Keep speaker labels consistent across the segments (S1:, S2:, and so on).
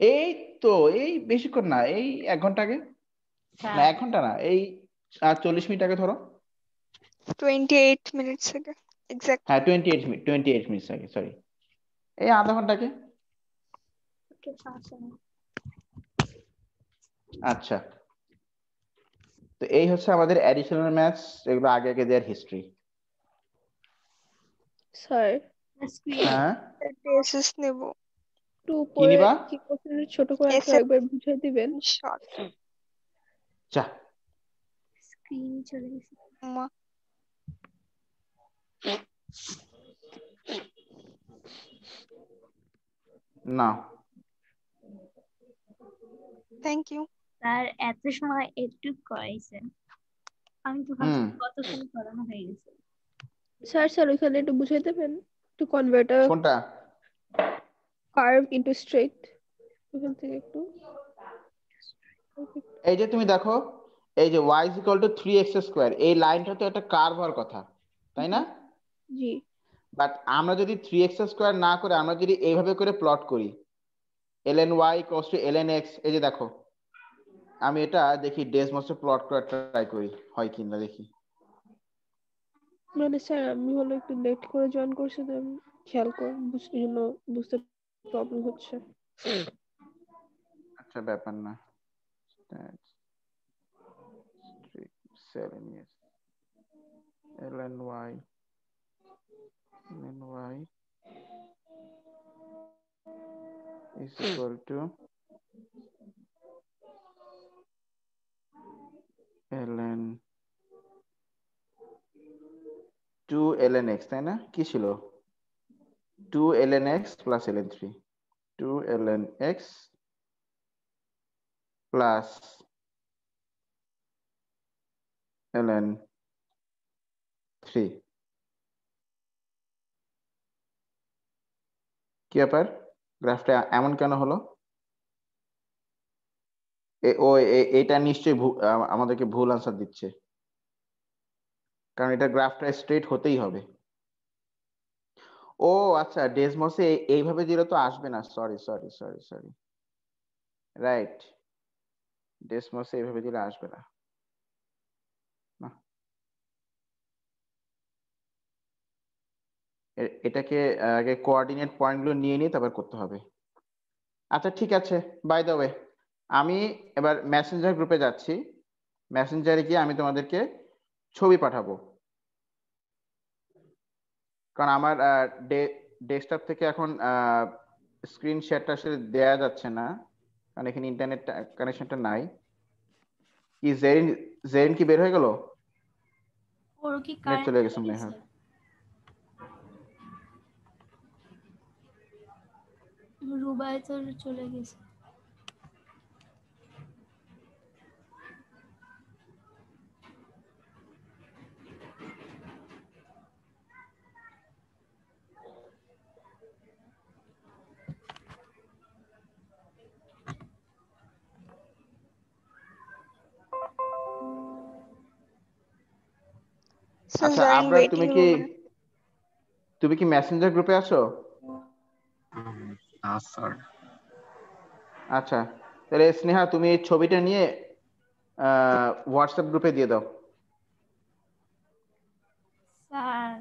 S1: এই তো এই বেশিক্ষণ না, এই 1 ঘন্টা আগে। না 1 ঘন্টা না, এই 40 মিনিট আগে ধরো।
S2: 28 minutes ago. Exactly.
S1: হ্যাঁ 28 মিনিট আগে, সরি, এই আধা ঘন্টা আগে। আচ্ছা, তো এই হচ্ছে আমাদের অ্যাডিশনাল ম্যাথস, এগুলো আগে আগে দেওয়ার হিস্ট্রি।
S3: স্যার
S1: হ্যাঁ
S2: এসএস নেব।
S3: একটু
S1: কি
S3: উপরে
S1: নিবা?
S3: কি করছেন ছোট করে একটু
S2: এসএস
S3: একবার বুঝিয়ে দিবেন।
S2: শর্ট।
S1: যা
S4: স্ক্রিন চলে গেছে।
S2: মা
S1: না
S2: থ্যাংক ইউ।
S4: স্যার এত সময় একটু করাইছেন, আমি তো ভাবছি কতক্ষণ করানো হয়ে গেছে।
S3: স্যার স্যার ওইখানে একটু বুঝিয়ে দেবেন, একটু কনভার্টার
S1: কোনটা?
S3: কার্ভ ইনটু স্ট্রেট ওখান থেকে একটু।
S1: এই যে তুমি দেখো, এই যে y = 3x², এই লাইনটা তো একটা কার্ভ হওয়ার কথা, তাই না?
S3: জি
S1: বাট আমরা যদি 3x² না করে আমরা যদি এইভাবে করে প্লট করি, ln y = ln x, এই যে দেখো, আমি এটা দেখি ডেসমসে প্লট করার ট্রাই করি, হয় কিনা দেখি।
S3: মানে স্যার আমি হলো একটু লেট করে জয়েন করছি, তো আমি খেয়াল করে বুঝতে জন্য বুঝতে প্রবলেম হচ্ছে।
S1: আচ্ছা ব্যাপার না, 7 years ln y is equal to ln 2 ln x, তাই না? কি ছিল? 2 ln x plus ln 3, 2 ln x plus ln 3। কি ব্যাপার, গ্রাফটা এমন কেন হলো? এটা নিশ্চয়ই আমাদেরকে ভুল আনসার দিচ্ছে, কারণ এটা গ্রাফটা স্ট্রেট হতেই হবে। ও আচ্ছা, ডেসমসে এইভাবে দিলে তো আসবে না, sorry sorry sorry sorry, right, ডেসমসে এইভাবে দিলে আসবে না। এটাকে আগে কোঅর্ডিনেট পয়েন্টগুলো নিয়ে নিয়ে তারপর করতে হবে। আচ্ছা ঠিক আছে, বাই দ্য ওয়ে, আমি এবার মেসেঞ্জার গ্রুপে যাচ্ছি, মেসেঞ্জারে গিয়ে আমি তোমাদেরকে ছবি পাঠাবো, কারণ আমার ডেস্কটপ থেকে এখন স্ক্রিন শেয়ারটা আসলে দেয়া যাচ্ছে না, কারণ এখানে ইন্টারনেট কানেকশনটা নাই। কি জেরিন, জেরিন কি বের হয়ে গেল?
S4: ওর কি
S1: নেট
S4: কারেন্ট
S1: চলে
S4: চলে
S1: গেছে মনে
S4: গেছে?
S1: হয়।
S4: রুবাই তো চলে গেছে।
S1: আচ্ছা
S2: Sir in
S1: Abrar,
S2: waiting room.
S1: তুমি কি মেসেঞ্জার গ্রুপে আছো?
S5: না স্যার।
S1: আচ্ছা, তাহলে স্নেহা তুমি এই ছবিটা নিয়ে হোয়াটসঅ্যাপ গ্রুপে দিয়ে দাও।
S4: স্যার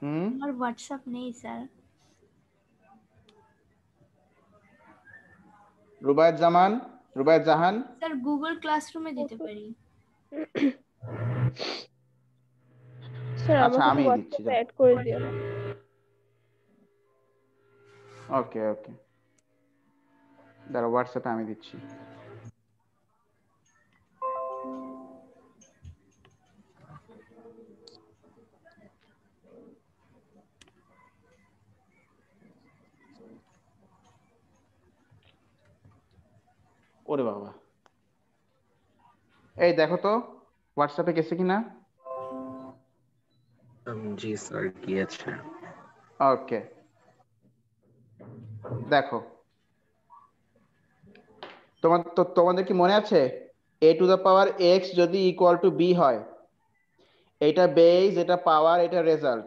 S1: হুম,
S4: আমার হোয়াটসঅ্যাপ নেই স্যার।
S1: রুবায়েত জামান, রুবায়েত জাহান।
S4: স্যার গুগল ক্লাসরুমে দিতে পারি।
S3: স্যার
S1: আচ্ছা
S3: আমাকে তো
S1: আমি দিচ্ছি,
S3: হোয়াটসঅ্যাপে অ্যাড করে দিও।
S1: ওকে ওকে, দাঁড়া হোয়াটসঅ্যাপে আমি দিচ্ছি। ওরে বাবা, এই দেখো তো হোয়াটসঅ্যাপে গেছে কিনা।
S5: জি স্যার গিয়েছে।
S1: ওকে, দেখো তোমাদের কি মনে আছে a⁴x যদি ইকুয়াল টু b হয়, এটা বেস, এটা পাওয়ার, এটা রেজাল্ট,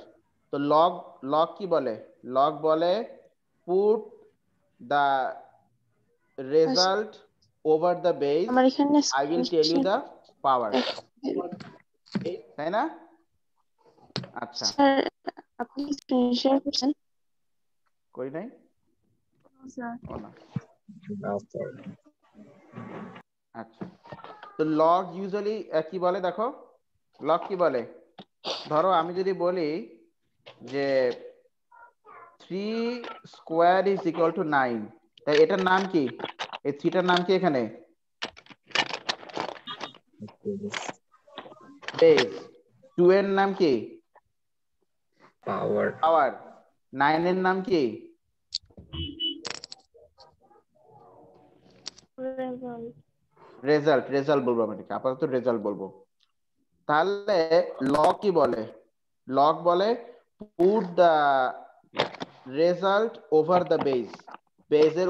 S1: তো লগ লগ কি বলে? লগ বলে put the result over the base,
S3: আমার এখানে
S1: I will tell you the power. তাই না? আচ্ছা,
S3: স্যার আপনি স্ক্রিন শেয়ার করছেন?
S1: করি নাই?
S4: স্যার
S1: ও না,
S5: Now, sir.
S1: আচ্ছা। তো লগ ইউজুয়ালি কি বলে দেখো, লগ কি বলে? ধরো আমি যদি বলি যে 3 স্কোয়ার ইজ ইকুয়াল টু 9, তাই এটার নাম কি? এই 3টার নাম কি এখানে? বেস। 2 এর নাম কি?
S5: Power.
S1: পাওয়ার। 9 এর নাম কি? রেজাল্ট। রেজাল্ট বলবো আমি এটাকে, আপাতত রেজাল্ট বলবো। তাহলে লগ কি বলে? লগ বলে put the result over the base. বেজের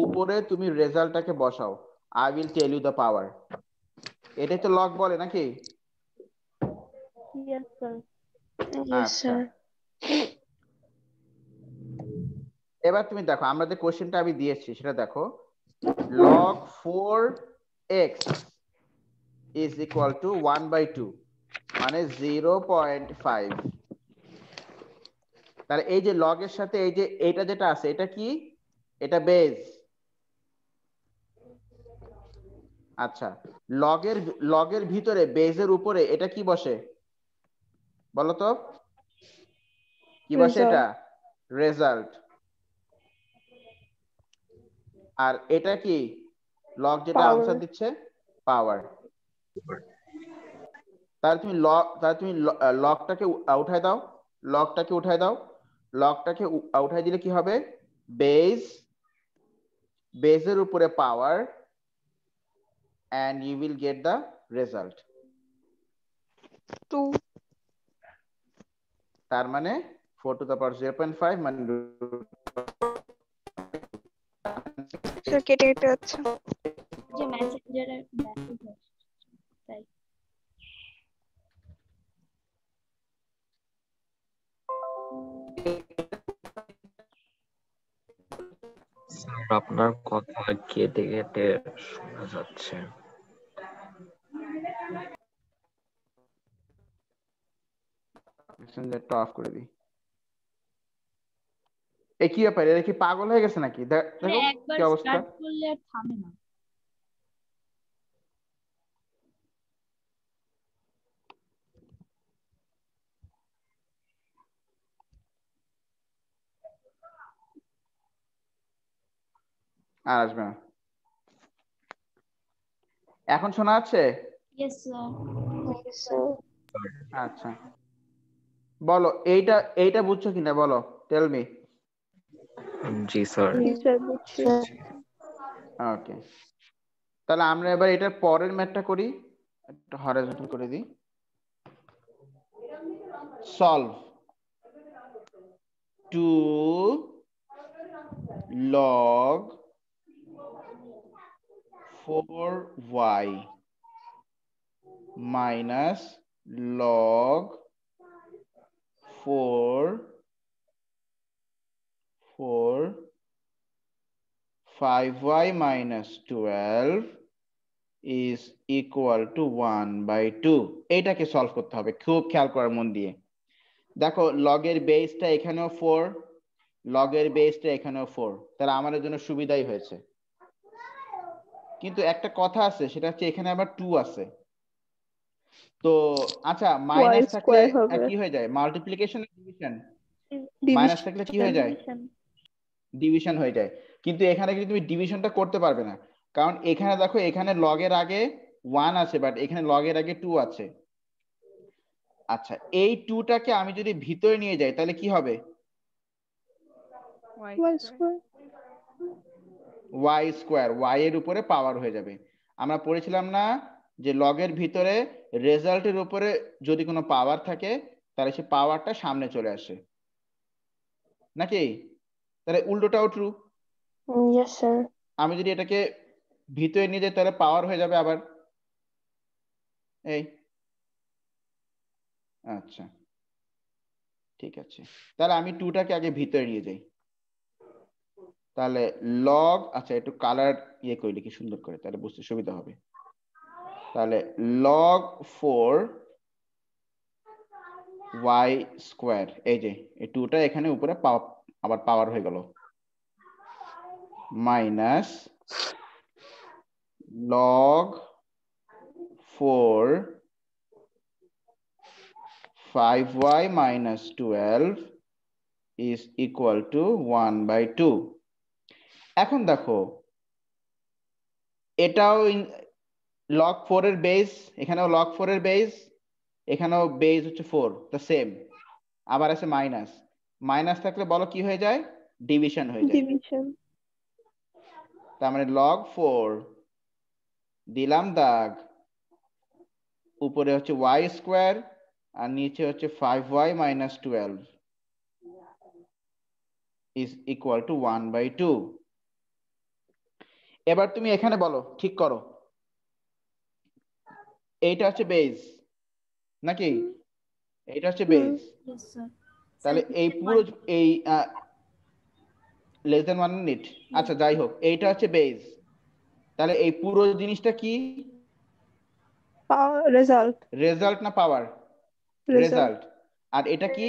S1: উপরে তুমি রেজাল্টটাকে বসাও। I will tell you the power. এটাই তো লগ বলে নাকি?
S3: Yes sir.
S1: আচ্ছা, এবার তুমি দেখো আমরা যে কোশ্চেনটা আমি দিয়েছি সেটা দেখো, log 4x is equal to 1/2 মানে 0.5। তাহলে এই যে লগ এর সাথে এই যে এটা যেটা আছে এটা কি? এটা বেস। আচ্ছা, লগের ভিতরে বেজের উপরে এটা কি বসে বলো তো? কি বসে এটা? রেজাল্ট। আর এটা কি? লগ যেটা আনসার দিচ্ছে পাওয়ার। তাহলে তুমি লগটাকে উঠায় দাও, লগটাকে উঠায় দাও। লগটাকে উঠায় দিলে কি হবে? বেজের উপরে পাওয়ার, and you will get the result.
S2: 2
S1: তার মানে 4 to the power 0.5 মানে
S2: স্যার কেটে কেটে যাচ্ছে।
S4: যে মেসেঞ্জারে মেসেজ আসছে তাই।
S5: স্যার আপনার কথা কেটে কেটে শোনা যাচ্ছে।
S1: মেসেঞ্জারটা অফ করে দিই। এই কি ব্যাপার, এরা কি পাগল হয়ে গেছে নাকি? দেখো
S4: একবার
S1: কি অবস্থা।
S4: স্টার্ট করলে আর থামে না।
S1: আর আসবে না। এখন শোনা যাচ্ছে?
S4: Yes sir.
S1: আচ্ছা, বলো এইটা বুঝছো কিনা বলো, টেল মি।
S5: জি স্যার।
S1: ওকে, তাহলে আমরা এবার এটার পরের ম্যাথটা করি। একটা হরাইজন্টাল করে দিই। Solve 2 log 4y minus log 5y minus 12 is equal to 1/2। এটাকে সলভ করতে হবে, খুব খেয়াল করার মন দিয়ে। দেখো লগের বেসটা এখানেও 4, লগের বেসটা এখানেও 4, তাহলে আমাদের জন্য সুবিধাই হয়েছে। কিন্তু একটা কথা আছে, সেটা হচ্ছে এখানে আবার 2 আছে। তো আচ্ছা, মাইনাস থাকলে কি হয়ে যায়? মাল্টিপ্লিকেশন না ডিভিশন? মাইনাস থাকলে কি হয়ে যায়? ডিভিশন হয়ে যায়। কিন্তু এখানে কিন্তু তুমি ডিভিশনটা করতে পারবে না, কারণ এখানে দেখো এখানে লগের আগে 1 আছে, বাট এখানে লগের আগে 2 আছে। আচ্ছা, এই 2টাকে আমি যদি ভিতরে নিয়ে যাই তাহলে কি হবে? y স্কয়ার, y এর উপরে পাওয়ার হয়ে যাবে। আমরা পড়েছিলাম না যে লগের ভিতরে রেজাল্টের উপরে যদি কোনো পাওয়ার থাকে তাহলে সে পাওয়ারটা সামনে চলে আসে নাকি? তাহলে উল্টোটাও ট্রু।
S3: Yes sir.
S1: আমি যদি এটাকে ভিতরে নিয়ে যাই তাহলে পাওয়ার হয়ে যাবে আবার এই। আচ্ছা ঠিক আছে, তাহলে আমি 2টাকে আগে ভিতরে নিয়ে যাই। তাহলে লগ, আচ্ছা একটু কালার ইয়ে করলে কি সুন্দর করে, তাহলে বুঝতে সুবিধা হবে। তাহলে লগ 4y স্কোয়ার, এই যে এই 2টা এখানে উপরে আবার পাওয়ার হয়ে গেল, minus log 4 5y minus 12 is equal to 1/2। এখন দেখো এটাও লগ 4 এর বেস, এখানেও লগ 4 এর বেস, এখানেও বেস হচ্ছে 4, তো সেম। আবার আছে মাইনাস, মাইনাস থাকলে বলো কি হয়ে যায়, ডিভিশন হয়ে যায়।
S3: ডিভিশন।
S1: তার মানে লগ 4 দিলাম দাগ, উপরে হচ্ছে y স্কোয়ার আর নিচে হচ্ছে 5y minus 12 is equal to 1/2। এবার তুমি এখানে বলো, ঠিক করো, এইটা হচ্ছে বেস নাকি, এইটা হচ্ছে বেস,
S4: Yes, sir.
S1: তাহলে এই পুরো এই লেস দেন 1 মিনিট, আচ্ছা যাই হোক, এইটা হচ্ছে বেস, তাহলে এই পুরো জিনিসটা কি,
S3: রেজাল্ট।
S1: রেজাল্ট না পাওয়ার,
S3: রেজাল্ট।
S1: রেজাল্ট। আর এটা কি,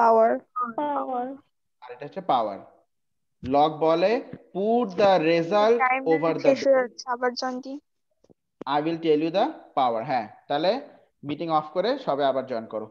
S3: পাওয়ার।
S2: পাওয়ার।
S1: আর এটা হচ্ছে পাওয়ার। লগ বলে put the result
S2: time
S1: over the,
S2: শেষ হয়ে যাচ্ছে, আবার জন দি।
S1: I will tell you the power. হ্যাঁ, তাহলে মিটিং অফ করে সবাই আবার জয়েন করো।